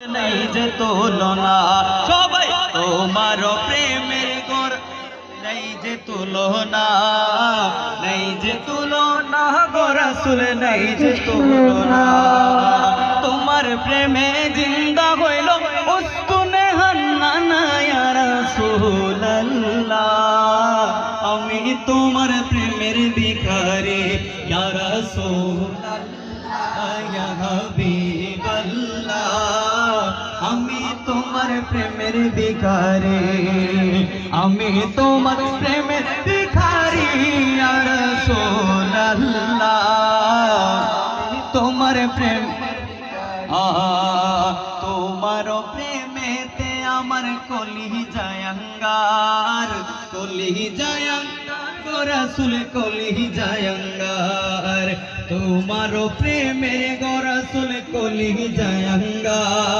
নেই যে তুলনা সবাই তোমার প্রেমের গর নেই যে তুলনা নেই যে তুলনা গো রাসূল নেই যে তুলনা তোমার প্রেমে জিন্দা হইল উস্তুনে হান্নানা ইয়া রাসূলুল্লাহ আমি তোমার প্রেমের ভিখারি ইয়া রাসূলুল্লাহ ইয়া হাবিবাল্লাহ আমি তোমার প্রেমের ভিখারি আমি তোমার প্রেমের ভিখারি ইয়া রাসূলুল্লাহ তোমার প্রেম তোমার প্রেমেতে আমার কলিজায় আঙ্গার গো রাসূল কলিজায় আঙ্গার তোমার প্রেমের গো রাসূল কলিজায় আঙ্গার।